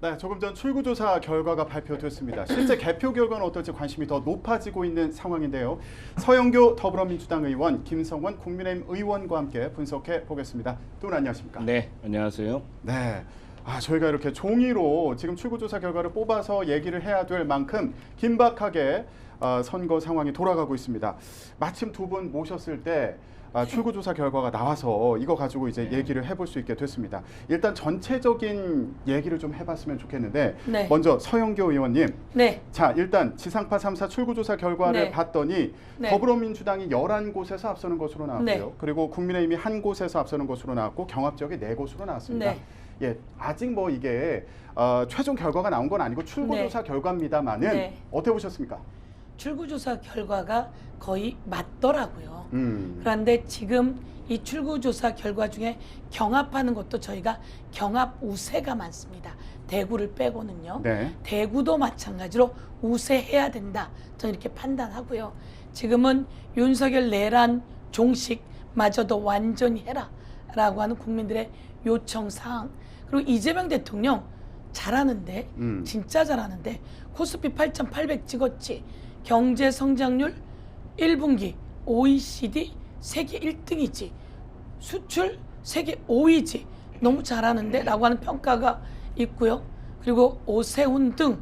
네, 조금 전 출구조사 결과가 발표됐습니다. 실제 개표 결과는 어떨지 관심이 더 높아지고 있는 상황인데요. 서영교 더불어민주당 의원, 김성원 국민의힘 의원과 함께 분석해 보겠습니다. 두 분 안녕하십니까? 네, 안녕하세요. 네. 저희가 이렇게 종이로 지금 출구조사 결과를 뽑아서 얘기를 해야 될 만큼 긴박하게 선거 상황이 돌아가고 있습니다. 마침 두 분 모셨을 때 출구조사 결과가 나와서 이거 가지고 이제 얘기를 해볼 수 있게 됐습니다. 일단 전체적인 얘기를 좀 해봤으면 좋겠는데 네. 먼저 서영교 의원님. 네. 자, 일단 지상파 3사 출구조사 결과를 네. 봤더니 네. 더불어민주당이 11곳에서 앞서는 것으로 나왔고요. 네. 그리고 국민의힘이 한 곳에서 앞서는 것으로 나왔고 경합 지역이 4곳으로 나왔습니다. 네. 예, 아직 뭐 이게 최종 결과가 나온 건 아니고 출구조사 네. 결과입니다만은 네. 어떻게 보셨습니까? 출구조사 결과가 거의 맞더라고요. 음. 그런데 지금 이 출구조사 결과 중에 경합하는 것도 저희가 경합 우세가 많습니다. 대구를 빼고는요. 네. 대구도 마찬가지로 우세해야 된다. 저는 이렇게 판단하고요. 지금은 윤석열 내란 종식마저도 완전히 해라라고 하는 국민들의 요청 사항. 그리고 이재명 대통령 잘하는데 진짜 잘하는데 코스피 8,800 찍었지. 경제 성장률 1분기 OECD 세계 1등이지. 수출 세계 5위지. 너무 잘하는데 라고 하는 평가가 있고요. 그리고 오세훈 등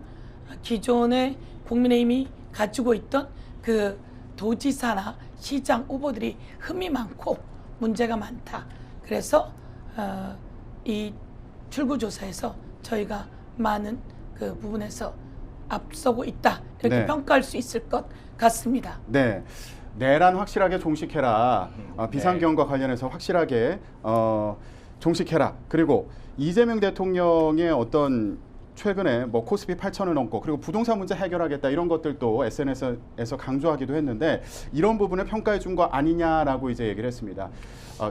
기존의 국민의힘이 가지고 있던 그 도지사나 시장 후보들이 흠이 많고 문제가 많다. 그래서 이 출구조사에서 저희가 많은 그 부분에서 앞서고 있다. 이렇게 네. 평가할 수 있을 것 같습니다. 네. 내란 확실하게 종식해라. 비상경과 관련해서 확실하게 종식해라. 그리고 이재명 대통령의 어떤 최근에 뭐 코스피 8,000을 넘고 그리고 부동산 문제 해결하겠다 이런 것들도 SNS에서 강조하기도 했는데 이런 부분을 평가해 준 거 아니냐라고 이제 얘기를 했습니다.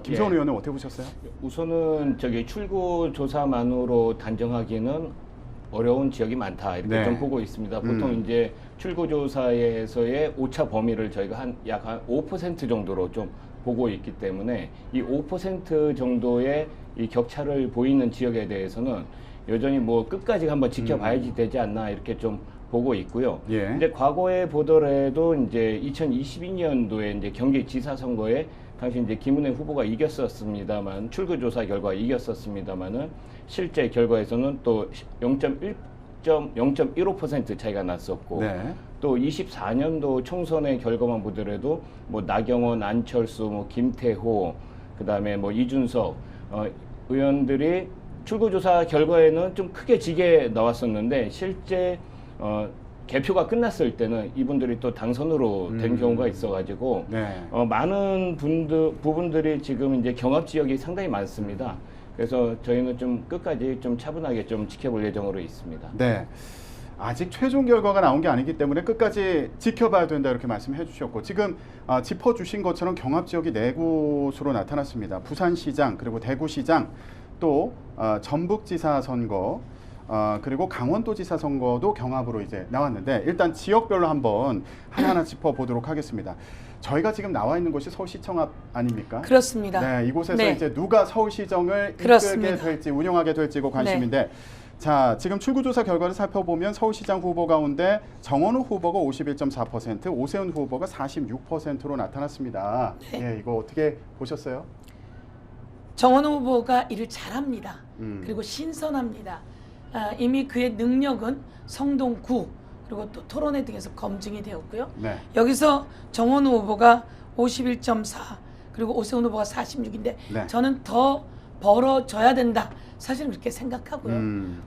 김성원 의원은 어떻게 보셨어요? 우선은 저기 출구 조사만으로 단정하기는 어려운 지역이 많다 이렇게 네. 좀 보고 있습니다. 보통 이제 출구 조사에서의 오차 범위를 저희가 약 한 5% 정도로 좀 보고 있기 때문에 이 5% 정도의 이 격차를 보이는 지역에 대해서는 여전히 뭐 끝까지 한번 지켜봐야지 되지 않나 이렇게 좀 보고 있고요. 예. 이제 과거에 보더라도 이제 2022년도에 이제 경기지사 선거에 당시 이제 김은혜 후보가 이겼었습니다만 출구조사 결과 이겼었습니다만은 실제 결과에서는 또 0.15% 차이가 났었고 네. 또 24년도 총선의 결과만 보더라도 뭐 나경원, 안철수, 뭐 김태호, 그다음에 뭐 이준석 의원들이 출구조사 결과에는 좀 크게 지게 나왔었는데 실제 개표가 끝났을 때는 이분들이 또 당선으로 된 경우가 있어가지고 네. 많은 부분들이 지금 이제 경합 지역이 상당히 많습니다. 그래서 저희는 좀 끝까지 좀 차분하게 좀 지켜볼 예정으로 있습니다. 네. 아직 최종 결과가 나온 게 아니기 때문에 끝까지 지켜봐야 된다 이렇게 말씀해 주셨고 지금 짚어주신 것처럼 경합 지역이 4곳으로 나타났습니다. 부산시장 그리고 대구시장 또 전북지사 선거 그리고 강원도지사 선거도 경합으로 이제 나왔는데 일단 지역별로 한번 하나하나 짚어보도록 하겠습니다. 저희가 지금 나와 있는 곳이 서울시청 앞 아닙니까? 그렇습니다. 네, 이곳에서 네. 이제 누가 서울시정을 그렇습니다. 이끌게 될지 운영하게 될지가 관심인데 자, 지금 출구조사 결과를 살펴보면 서울시장 후보 가운데 정원우 후보가 51.4%, 오세훈 후보가 46%로 나타났습니다. 네. 예, 이거 어떻게 보셨어요? 정원우 후보가 일을 잘합니다. 그리고 신선합니다. 이미 그의 능력은 성동구 그리고 또 토론회 등에서 검증이 되었고요. 네. 여기서 정원우 후보가 51.4 그리고 오세훈 후보가 46인데 네. 저는 더 벌어져야 된다. 사실은 그렇게 생각하고요.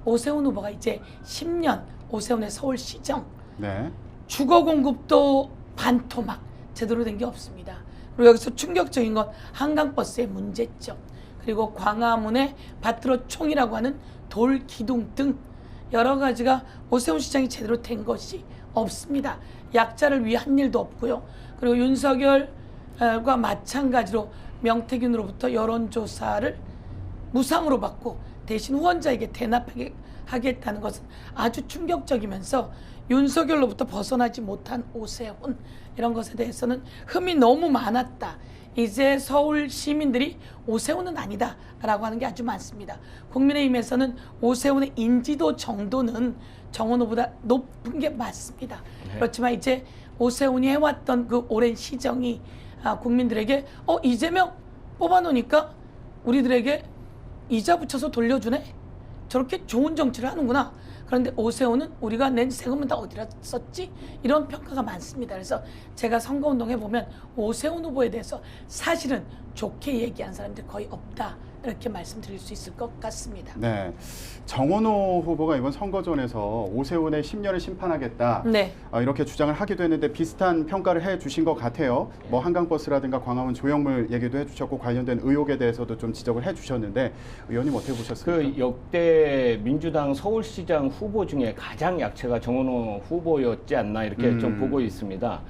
오세훈 후보가 이제 10년 오세훈의 서울시정 네. 주거 공급도 반토막 제대로 된 게 없습니다. 그리고 여기서 충격적인 건 한강버스의 문제점 그리고 광화문의 밭으로총이라고 하는 돌 기둥 등 여러 가지가 오세훈 시장이 제대로 된 것이 없습니다. 약자를 위한 일도 없고요. 그리고 윤석열과 마찬가지로 명태균으로부터 여론조사를 무상으로 받고 대신 후원자에게 대납하겠다는 것은 아주 충격적이면서 윤석열로부터 벗어나지 못한 오세훈 이런 것에 대해서는 흠이 너무 많았다. 이제 서울 시민들이 오세훈은 아니다라고 하는 게 아주 많습니다. 국민의힘에서는 오세훈의 인지도 정도는 정원호보다 높은 게 맞습니다. 네. 그렇지만 이제 오세훈이 해왔던 그 오랜 시정이 국민들에게 이재명 뽑아놓으니까 우리들에게 이자 붙여서 돌려주네? 저렇게 좋은 정치를 하는구나. 그런데 오세훈은 우리가 낸 세금은 다 어디다 썼지? 이런 평가가 많습니다. 그래서 제가 선거운동에 보면 오세훈 후보에 대해서 사실은 좋게 얘기한 사람들이 거의 없다. 이렇게 말씀드릴 수 있을 것 같습니다. 네, 정원호 후보가 이번 선거전에서 오세훈의 10년을 심판하겠다 네. 이렇게 주장을 하기도 했는데 비슷한 평가를 해주신 것 같아요. 뭐 한강버스라든가 광화문 조형물 얘기도 해주셨고 관련된 의혹에 대해서도 좀 지적을 해주셨는데 의원님 어떻게 보셨습니까? 그 역대 민주당 서울시장 후보 중에 가장 약체가 정원호 후보였지 않나 이렇게 좀 보고 있습니다.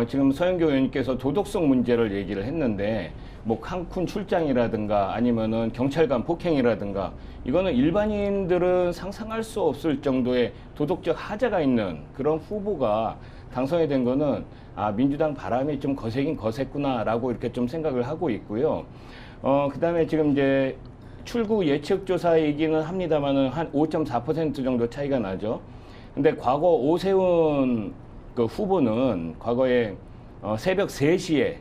지금 서영교 의원님께서 도덕성 문제를 얘기를 했는데 뭐 칸쿤 출장이라든가 아니면은 경찰관 폭행이라든가 이거는 일반인들은 상상할 수 없을 정도의 도덕적 하자가 있는 그런 후보가 당선이 된 거는 민주당 바람이 좀 거세긴 거셌구나라고 이렇게 좀 생각을 하고 있고요. 그다음에 지금 이제 출구 예측 조사 얘기는 합니다만은 한 5.4% 정도 차이가 나죠. 근데 과거 오세훈 그 후보는 과거에 새벽 3시에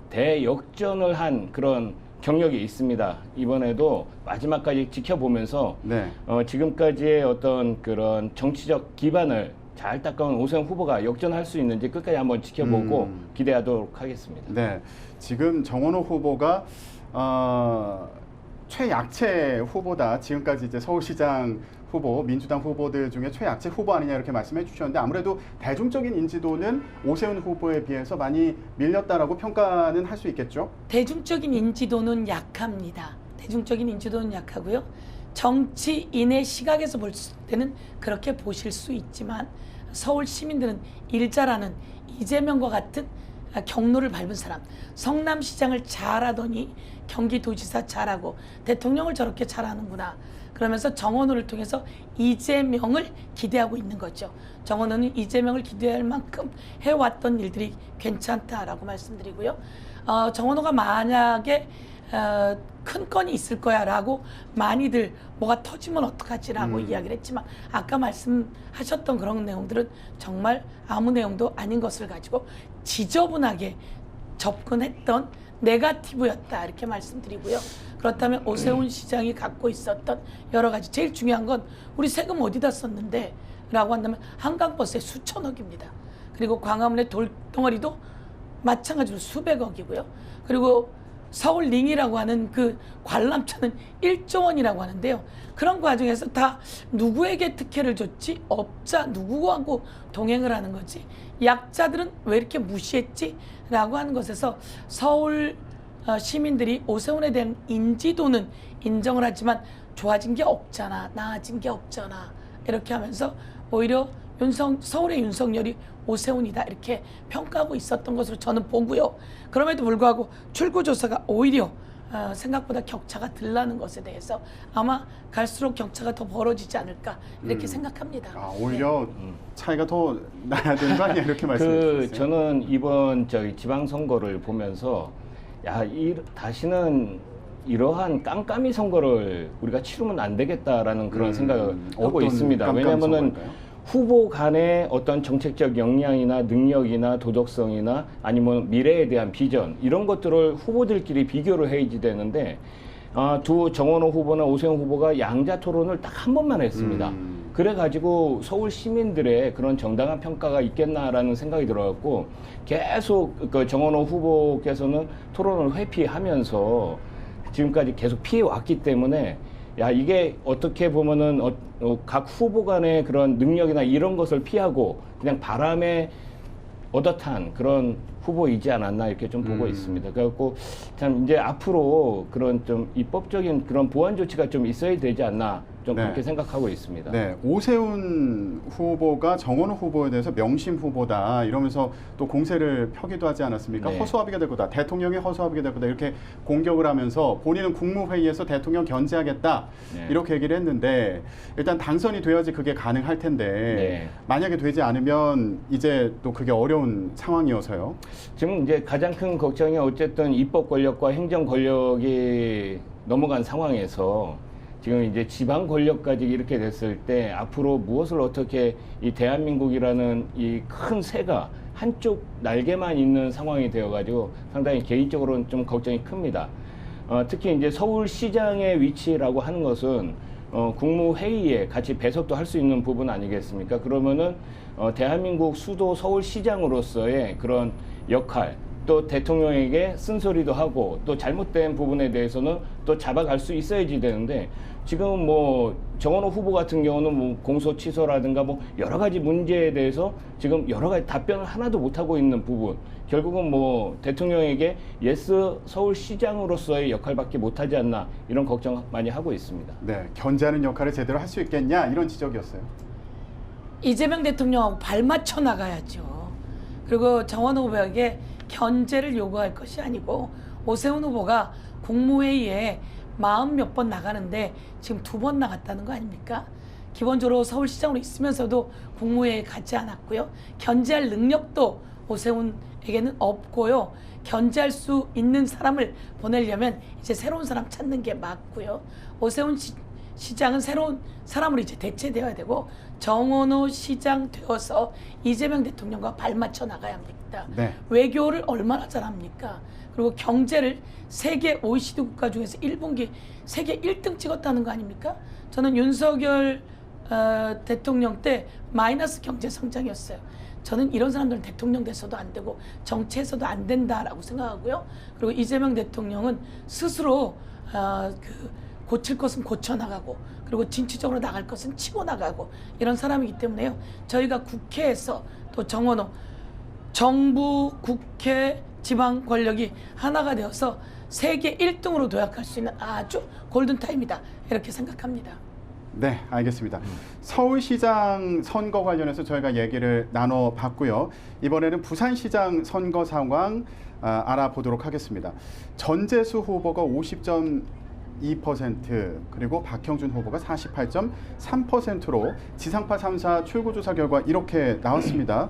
대역전을 한 그런 경력이 있습니다. 이번에도 마지막까지 지켜보면서 네. 지금까지의 어떤 그런 정치적 기반을 잘 닦아온 오세훈 후보가 역전할 수 있는지 끝까지 한번 지켜보고 기대하도록 하겠습니다. 네, 지금 정원호 후보가 최약체 후보다. 지금까지 이제 서울시장 후보, 민주당 후보들 중에 최약체 후보 아니냐 이렇게 말씀해 주셨는데 아무래도 대중적인 인지도는 오세훈 후보에 비해서 많이 밀렸다라고 평가는 할 수 있겠죠? 대중적인 인지도는 약합니다. 대중적인 인지도는 약하고요. 정치인의 시각에서 볼 때는 그렇게 보실 수 있지만 서울 시민들은 일자라는 이재명과 같은 경로를 밟은 사람, 성남시장을 잘하더니 경기도지사 잘하고 대통령을 저렇게 잘하는구나. 그러면서 정원호를 통해서 이재명을 기대하고 있는 거죠. 정원호는 이재명을 기대할 만큼 해왔던 일들이 괜찮다라고 말씀드리고요. 정원호가 만약에 큰 건이 있을 거야라고 많이들 뭐가 터지면 어떡하지라고 이야기를 했지만 아까 말씀하셨던 그런 내용들은 정말 아무 내용도 아닌 것을 가지고 지저분하게 접근했던 네거티브였다 이렇게 말씀드리고요. 그렇다면 오세훈 시장이 갖고 있었던 여러 가지 제일 중요한 건 우리 세금 어디다 썼는데 라고 한다면 한강버스에 수천억입니다. 그리고 광화문의 돌덩어리도 마찬가지로 수백억이고요. 그리고 서울 링이라고 하는 그 관람차는 1조 원이라고 하는데요. 그런 과정에서 다 누구에게 특혜를 줬지? 업자 누구하고 동행을 하는 거지? 약자들은 왜 이렇게 무시했지? 라고 하는 것에서 서울 시민들이 오세훈에 대한 인지도는 인정을 하지만 좋아진 게 없잖아, 나아진 게 없잖아 이렇게 하면서 오히려 서울의 윤석열이 오세훈이다 이렇게 평가하고 있었던 것으로 저는 보고요. 그럼에도 불구하고 출구조사가 오히려 생각보다 격차가 덜 나는 것에 대해서 아마 갈수록 격차가 더 벌어지지 않을까 이렇게 생각합니다. 오히려 차이가 더 나야 되는 거 아니야 이렇게 말씀해 주셨어요. 저는 이번 지방선거를 보면서 다시는 이러한 깜깜이 선거를 우리가 치르면 안 되겠다라는 그런 생각을 하고 있습니다. 왜냐하면은 후보 간의 어떤 정책적 역량이나 능력이나 도덕성이나 아니면 미래에 대한 비전 이런 것들을 후보들끼리 비교를 해야지 되는데 두 정원호 후보나 오세훈 후보가 양자 토론을 딱 한 번만 했습니다. 그래가지고 서울 시민들의 그런 정당한 평가가 있겠나라는 생각이 들어갖고 계속 그 정원호 후보께서는 토론을 회피하면서 지금까지 계속 피해 왔기 때문에 이게 어떻게 보면은 각 후보 간의 그런 능력이나 이런 것을 피하고 그냥 바람에 얻어탄 그런 후보이지 않았나 이렇게 좀 보고 있습니다. 그래갖고 참 이제 앞으로 그런 좀 입법적인 그런 보완 조치가 좀 있어야 되지 않나 좀 네. 그렇게 생각하고 있습니다. 네, 오세훈 후보가 정원호 후보에 대해서 명심 후보다 이러면서 또 공세를 펴기도 하지 않았습니까? 네. 허수아비가 될 거다. 대통령이 허수아비가 될 거다. 이렇게 공격을 하면서 본인은 국무회의에서 대통령 견제하겠다. 네. 이렇게 얘기를 했는데 일단 당선이 돼야지 그게 가능할 텐데 네. 만약에 되지 않으면 이제 또 그게 어려운 상황이어서요. 지금 이제 가장 큰 걱정이 어쨌든 입법 권력과 행정 권력이 넘어간 상황에서 지금 이제 지방 권력까지 이렇게 됐을 때 앞으로 무엇을 어떻게 이 대한민국이라는 이 큰 새가 한쪽 날개만 있는 상황이 되어가지고 상당히 개인적으로는 좀 걱정이 큽니다. 특히 이제 서울시장의 위치라고 하는 것은 국무회의에 같이 배석도 할 수 있는 부분 아니겠습니까? 그러면은 대한민국 수도 서울시장으로서의 그런 역할, 또 대통령에게 쓴소리도 하고 또 잘못된 부분에 대해서는 또 잡아갈 수 있어야지 되는데 지금 뭐 정원호 후보 같은 경우는 뭐 공소 취소라든가 뭐 여러 가지 문제에 대해서 지금 여러 가지 답변을 하나도 못 하고 있는 부분, 결국은 뭐 대통령에게 예스 서울시장으로서의 역할밖에 못하지 않나 이런 걱정 많이 하고 있습니다. 네, 견제하는 역할을 제대로 할 수 있겠냐 이런 지적이었어요. 이재명 대통령하고 발맞춰 나가야죠. 그리고 정원호 후보에게 견제를 요구할 것이 아니고 오세훈 후보가 국무회의에 40 몇 번 나가는데 지금 2번 나갔다는 거 아닙니까? 기본적으로 서울시장으로 있으면서도 국무회의에 가지 않았고요. 견제할 능력도 오세훈에게는 없고요. 견제할 수 있는 사람을 보내려면 이제 새로운 사람 찾는 게 맞고요. 오세훈 시장은 새로운 사람으로 이제 대체되어야 되고 정원호 시장 되어서 이재명 대통령과 발맞춰 나가야 합니다. 네. 외교를 얼마나 잘합니까? 그리고 경제를 세계 OECD 국가 중에서 1분기 세계 1등 찍었다는 거 아닙니까? 저는 윤석열 대통령 때 마이너스 경제 성장이었어요. 저는 이런 사람들은 대통령 돼서도 안 되고 정치에서도 안 된다라고 생각하고요. 그리고 이재명 대통령은 스스로 고칠 것은 고쳐 나가고 그리고 진취적으로 나갈 것은 치고 나가고 이런 사람이기 때문에요. 저희가 국회에서 또 정원호 정부, 국회, 지방 권력이 하나가 되어서 세계 1등으로 도약할 수 있는 아주 골든타임이다 이렇게 생각합니다. 네, 알겠습니다. 서울시장 선거 관련해서 저희가 얘기를 나눠봤고요. 이번에는 부산시장 선거 상황 알아보도록 하겠습니다. 전재수 후보가 50.2% 그리고 박형준 후보가 48.3%로 지상파 3사 출구조사 결과 이렇게 나왔습니다.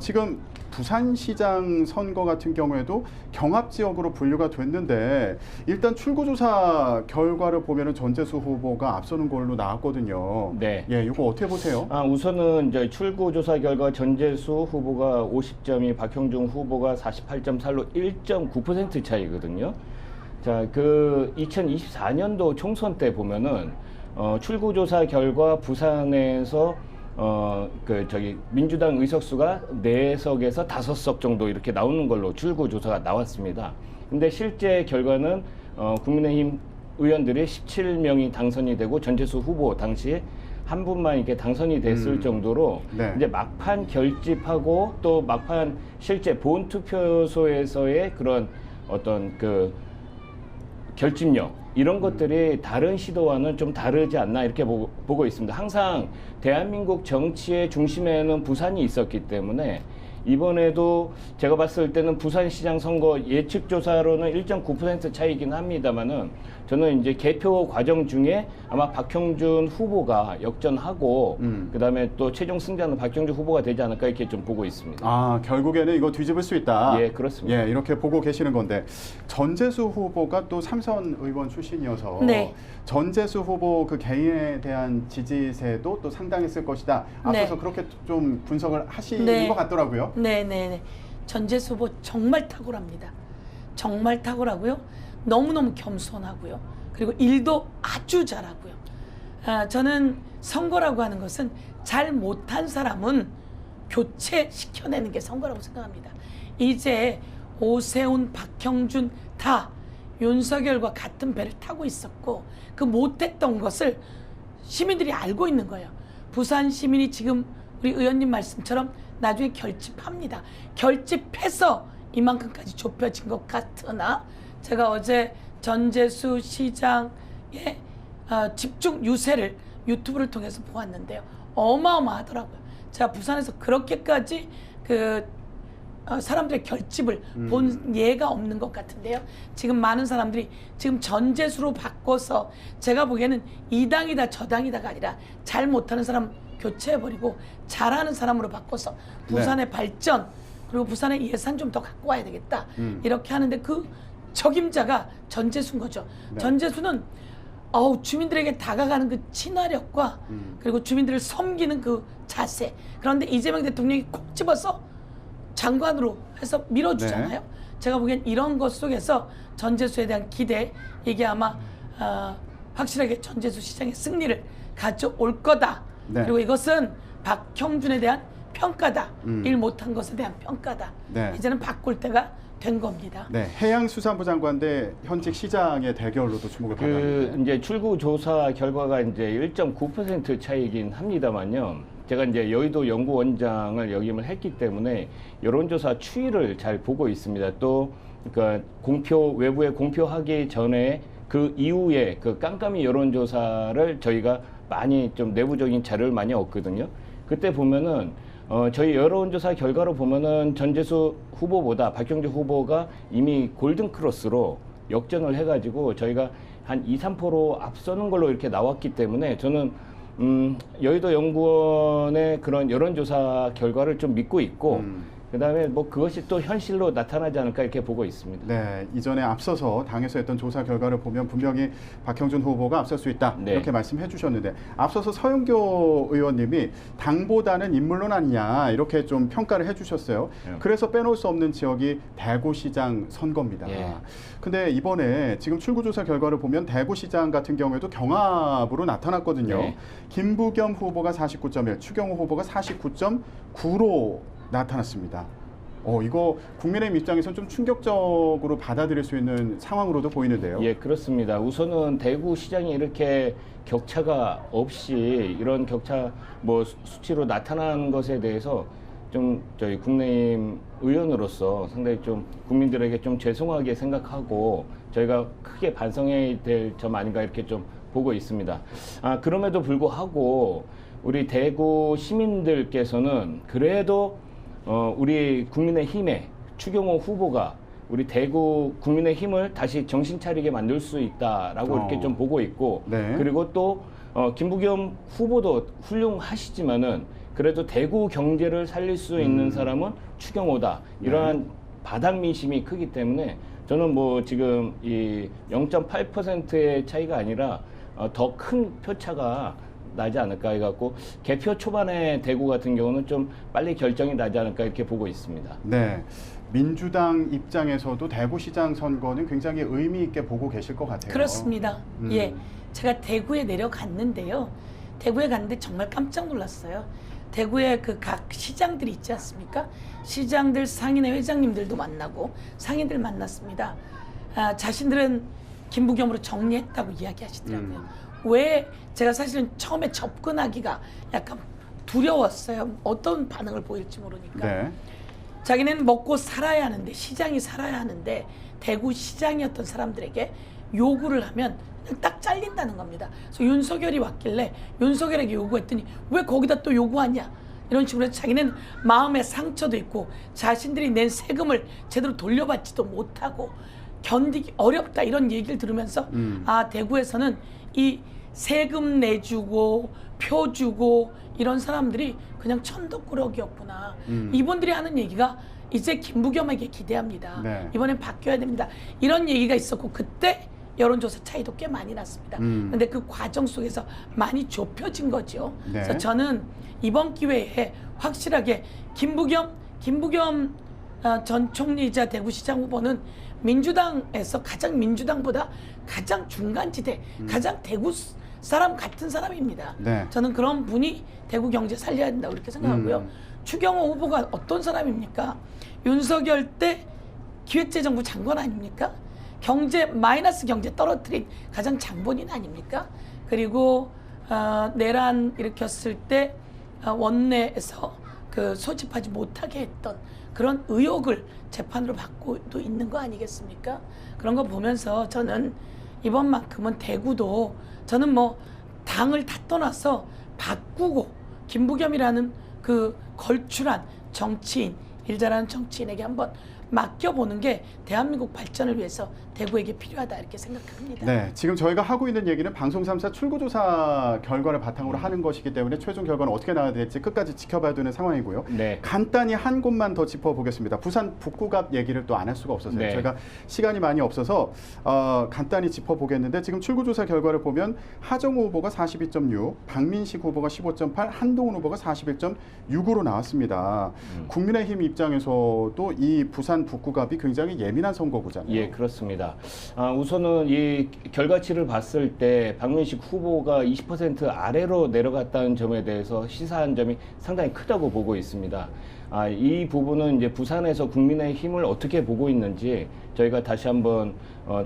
지금 부산시장 선거 같은 경우에도 경합지역으로 분류가 됐는데 일단 출구조사 결과를 보면은 전재수 후보가 앞서는 걸로 나왔거든요. 네. 예, 이거 어떻게 보세요? 우선은 이제 출구조사 결과 전재수 후보가 50점이 박형준 후보가 48.4로 1.9% 차이거든요. 자, 그 2024년도 총선 때 보면은 출구조사 결과 부산에서 민주당 의석수가 4석에서 5석 정도 이렇게 나오는 걸로 출구조사가 나왔습니다. 근데 실제 결과는 국민의힘 의원들이 17명이 당선이 되고 전재수 후보 당시에 한 분만 이렇게 당선이 됐을 정도로 네. 이제 막판 결집하고 또 막판 실제 본 투표소에서의 그런 어떤 그 결집력 이런 것들이 다른 시도와는 좀 다르지 않나 이렇게 보고 있습니다. 항상 대한민국 정치의 중심에는 부산이 있었기 때문에 이번에도 제가 봤을 때는 부산시장 선거 예측조사로는 1.9% 차이긴 합니다만은 저는 이제 개표 과정 중에 아마 박형준 후보가 역전하고 그다음에 또 최종 승자는 박형준 후보가 되지 않을까 이렇게 좀 보고 있습니다. 결국에는 이거 뒤집을 수 있다. 예, 그렇습니다. 예, 이렇게 보고 계시는 건데 전재수 후보가 또 삼선 의원 출신이어서 네. 전재수 후보 그 개인에 대한 지지세도 또 상당했을 것이다. 앞서서 네. 그렇게 좀 분석을 하시는 네. 것 같더라고요. 네네네. 전재수 후보 정말 탁월합니다. 정말 탁월하고요. 너무너무 겸손하고요. 그리고 일도 아주 잘하고요. 저는 선거라고 하는 것은 잘 못한 사람은 교체시켜내는 게 선거라고 생각합니다. 이제 오세훈, 박형준 다 윤석열과 같은 배를 타고 있었고 그 못했던 것을 시민들이 알고 있는 거예요. 부산 시민이 지금 우리 의원님 말씀처럼 나중에 결집합니다. 결집해서 이만큼까지 좁혀진 것 같으나 제가 어제 전재수 시장의 집중 유세를 유튜브를 통해서 보았는데요. 어마어마하더라고요. 제가 부산에서 그렇게까지 사람들의 결집을 본 예가 없는 것 같은데요. 지금 많은 사람들이 지금 전재수로 바꿔서 제가 보기에는 이 당이다 저 당이다가 아니라 잘 못하는 사람 교체해버리고 잘하는 사람으로 바꿔서 부산의 발전 그리고 부산의 예산 좀 더 갖고 와야 되겠다. 이렇게 하는데 그 적임자가 전재수인 거죠. 네. 전재수는 주민들에게 다가가는 그 친화력과 그리고 주민들을 섬기는 그 자세. 그런데 이재명 대통령이 콕 집어서 장관으로 해서 밀어주잖아요. 네. 제가 보기엔 이런 것 속에서 전재수에 대한 기대, 이게 아마 확실하게 전재수 시장의 승리를 가져올 거다. 네. 그리고 이것은 박형준에 대한 평가다. 일 못한 것에 대한 평가다. 네. 이제는 바꿀 때가 된 겁니다. 네, 해양수산부 장관 대 현직 시장의 대결로도 주목을 받았는데 이제 출구 조사 결과가 이제 1.9% 차이긴 합니다만요. 제가 이제 여의도 연구원장을 역임을 했기 때문에 여론조사 추이를 잘 보고 있습니다. 또 그러니까 외부에 공표하기 전에 그 이후에 그 깜깜이 여론조사를 저희가 많이 좀 내부적인 자료를 많이 얻거든요. 그때 보면은 저희 여론조사 결과로 보면은 전재수 후보보다 박형준 후보가 이미 골든크로스로 역전을 해가지고 저희가 한 2~3% 앞서는 걸로 이렇게 나왔기 때문에 저는 여의도 연구원의 그런 여론조사 결과를 좀 믿고 있고 그다음에 뭐 그것이 또 현실로 나타나지 않을까 이렇게 보고 있습니다. 네, 이전에 앞서서 당에서 했던 조사 결과를 보면 분명히 박형준 후보가 앞설 수 있다 네. 이렇게 말씀해 주셨는데 앞서서 서영교 의원님이 당보다는 인물론 아니냐 이렇게 좀 평가를 해 주셨어요. 네. 그래서 빼놓을 수 없는 지역이 대구시장 선거입니다. 예. 근데 이번에 지금 출구조사 결과를 보면 대구시장 같은 경우에도 경합으로 나타났거든요. 네. 김부겸 후보가 49.1, 추경호 후보가 49.9로 나타났습니다. 이거 국민의힘 입장에서는 좀 충격적으로 받아들일 수 있는 상황으로도 보이는데요. 예, 그렇습니다. 우선은 대구 시장이 이렇게 격차가 없이 이런 격차 뭐 수치로 나타난 것에 대해서 좀 저희 국민의힘 의원으로서 상당히 좀 국민들에게 좀 죄송하게 생각하고 저희가 크게 반성해야 될 점 아닌가 이렇게 좀 보고 있습니다. 그럼에도 불구하고 우리 대구 시민들께서는 그래도 우리 국민의힘의 추경호 후보가 우리 대구 국민의힘을 다시 정신 차리게 만들 수 있다라고 이렇게 좀 보고 있고 네. 그리고 또 김부겸 후보도 훌륭하시지만은 그래도 대구 경제를 살릴 수 있는 사람은 추경호다. 이러한 바닥 민심이 크기 때문에 저는 뭐 지금 이 0.8%의 차이가 아니라 더 큰 표차가 나지 않을까 해갖고 개표 초반에 대구 같은 경우는 좀 빨리 결정이 나지 않을까 이렇게 보고 있습니다. 네. 민주당 입장에서도 대구시장 선거는 굉장히 의미 있게 보고 계실 것 같아요. 그렇습니다. 예, 제가 대구에 내려갔는데요. 대구에 갔는데 정말 깜짝 놀랐어요. 대구에 그 각 시장들이 있지 않습니까? 시장들 상인회 회장님들도 만나고 상인들 만났습니다. 자신들은 김부겸으로 정리했다고 이야기하시더라고요. 왜 제가 사실은 처음에 접근하기가 약간 두려웠어요. 어떤 반응을 보일지 모르니까. 네. 자기는 먹고 살아야 하는데 시장이 살아야 하는데 대구 시장이었던 사람들에게 요구를 하면 그냥 딱 잘린다는 겁니다. 그래서 윤석열이 왔길래 윤석열에게 요구했더니 왜 거기다 또 요구하냐 이런 식으로 해서 자기는 마음의 상처도 있고 자신들이 낸 세금을 제대로 돌려받지도 못하고 견디기 어렵다 이런 얘기를 들으면서 대구에서는 이 세금 내주고 표 주고 이런 사람들이 그냥 천덕꾸러기였구나. 이분들이 하는 얘기가 이제 김부겸에게 기대합니다. 네. 이번엔 바뀌어야 됩니다. 이런 얘기가 있었고 그때 여론조사 차이도 꽤 많이 났습니다. 그런데 그 과정 속에서 많이 좁혀진 거죠. 네. 그래서 저는 이번 기회에 확실하게 김부겸 전 총리이자 대구시장 후보는 민주당에서 가장 민주당보다 가장 중간지대, 가장 대구 사람 같은 사람입니다. 네. 저는 그런 분이 대구 경제 살려야 된다고 이렇게 생각하고요. 추경호 후보가 어떤 사람입니까? 윤석열 때 기획재정부 장관 아닙니까? 마이너스 경제 떨어뜨린 가장 장본인 아닙니까? 그리고 내란 일으켰을 때 원내에서 그 소집하지 못하게 했던 그런 의혹을 재판으로 받고도 있는 거 아니겠습니까? 그런 거 보면서 저는 이번만큼은 대구도 저는 뭐 당을 다 떠나서 바꾸고 김부겸이라는 그 걸출한 정치인, 일 잘하는 정치인에게 한번 맡겨보는 게 대한민국 발전을 위해서 대구에게 필요하다 이렇게 생각합니다. 네, 지금 저희가 하고 있는 얘기는 방송 3사 출구조사 결과를 바탕으로 하는 것이기 때문에 최종 결과는 어떻게 나와야 될지 끝까지 지켜봐야 되는 상황이고요. 네. 간단히 한 곳만 더 짚어보겠습니다. 부산 북구갑 얘기를 또 안 할 수가 없어서요. 네. 저희가 시간이 많이 없어서 간단히 짚어보겠는데 지금 출구조사 결과를 보면 하정우 후보가 42.6, 박민식 후보가 15.8, 한동훈 후보가 41.6으로 나왔습니다. 국민의힘 입장에서도 이 부산 북구갑이 굉장히 예민한 선거구잖아요. 예, 그렇습니다. 우선은 이 결과치를 봤을 때 박민식 후보가 20% 아래로 내려갔다는 점에 대해서 시사한 점이 상당히 크다고 보고 있습니다. 이 부분은 이제 부산에서 국민의힘을 어떻게 보고 있는지 저희가 다시 한번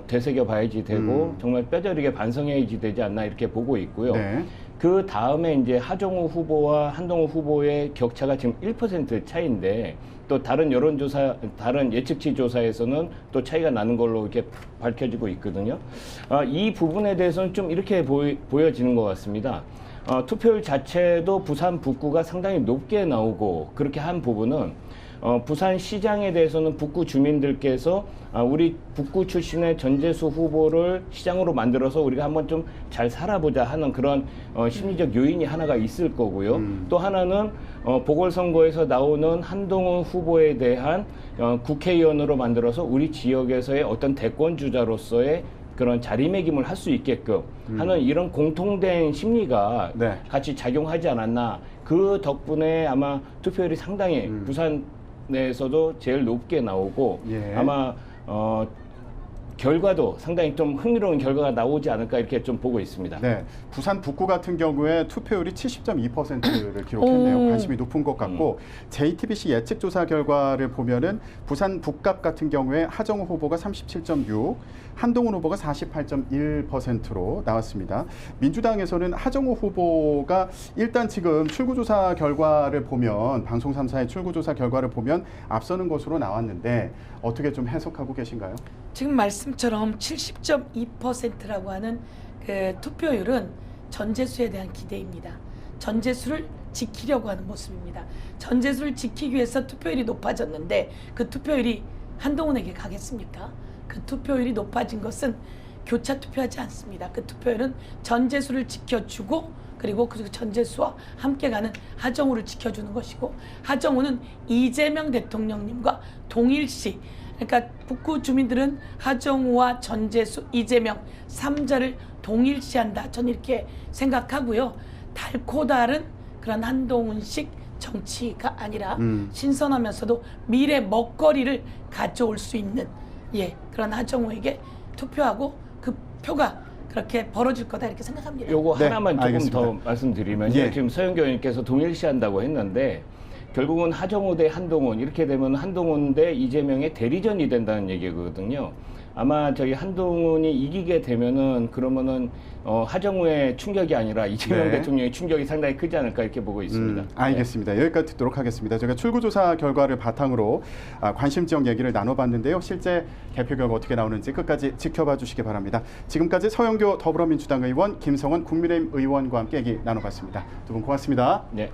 되새겨 봐야지 되고 정말 뼈저리게 반성해야지 되지 않나 이렇게 보고 있고요. 네. 그 다음에 이제 하정우 후보와 한동훈 후보의 격차가 지금 1% 차이인데 또 다른 여론조사, 다른 예측치 조사에서는 또 차이가 나는 걸로 이렇게 밝혀지고 있거든요. 이 부분에 대해서는 좀 이렇게 보여지는 것 같습니다. 투표율 자체도 부산 북구가 상당히 높게 나오고 그렇게 한 부분은 부산 시장에 대해서는 북구 주민들께서 우리 북구 출신의 전재수 후보를 시장으로 만들어서 우리가 한번 좀 잘 살아보자 하는 그런 심리적 요인이 하나가 있을 거고요. 또 하나는 보궐선거에서 나오는 한동훈 후보에 대한 국회의원으로 만들어서 우리 지역에서의 어떤 대권주자로서의 그런 자리매김을 할 수 있게끔 하는 이런 공통된 심리가 네. 같이 작용하지 않았나. 그 덕분에 아마 투표율이 상당히 부산 내에서도 제일 높게 나오고 예. 아마 결과도 상당히 좀 흥미로운 결과가 나오지 않을까 이렇게 좀 보고 있습니다. 네, 부산 북구 같은 경우에 투표율이 70.2%를 기록했네요. 오. 관심이 높은 것 같고 JTBC 예측조사 결과를 보면은 부산 북갑 같은 경우에 하정우 후보가 37.6, 한동훈 후보가 48.1%로 나왔습니다. 민주당에서는 하정우 후보가 일단 지금 출구조사 결과를 보면 방송 3사의 출구조사 결과를 보면 앞서는 것으로 나왔는데 어떻게 좀 해석하고 계신가요? 지금 말씀처럼 70.2%라고 하는 그 투표율은 전재수에 대한 기대입니다. 전재수를 지키려고 하는 모습입니다. 전재수를 지키기 위해서 투표율이 높아졌는데 그 투표율이 한동훈에게 가겠습니까? 그 투표율이 높아진 것은 교차 투표하지 않습니다. 그 투표율은 전재수를 지켜주고 그리고 그 전재수와 함께 가는 하정우를 지켜주는 것이고 하정우는 이재명 대통령님과 동일시 그러니까 북구 주민들은 하정우와 전재수, 이재명 3자를 동일시한다. 저는 이렇게 생각하고요. 달고 다른 그런 한동훈식 정치가 아니라 신선하면서도 미래 먹거리를 가져올 수 있는 그런 하정우에게 투표하고 그 표가 그렇게 벌어질 거다 이렇게 생각합니다. 요거 네, 하나만 조금 알겠습니다. 더 말씀드리면 예. 지금 서영교 의원님께서 동일시한다고 했는데 결국은 하정우 대 한동훈 이렇게 되면 한동훈 대 이재명의 대리전이 된다는 얘기거든요. 아마 저희 한동훈이 이기게 되면은 그러면은 하정우의 충격이 아니라 이재명 네. 대통령의 충격이 상당히 크지 않을까 이렇게 보고 있습니다. 알겠습니다. 여기까지 듣도록 하겠습니다. 저희가 출구조사 결과를 바탕으로 관심 지역 얘기를 나눠봤는데요. 실제 개표 결과 어떻게 나오는지 끝까지 지켜봐 주시기 바랍니다. 지금까지 서영교 더불어민주당 의원, 김성원 국민의힘 의원과 함께 얘기 나눠봤습니다. 두 분 고맙습니다. 네.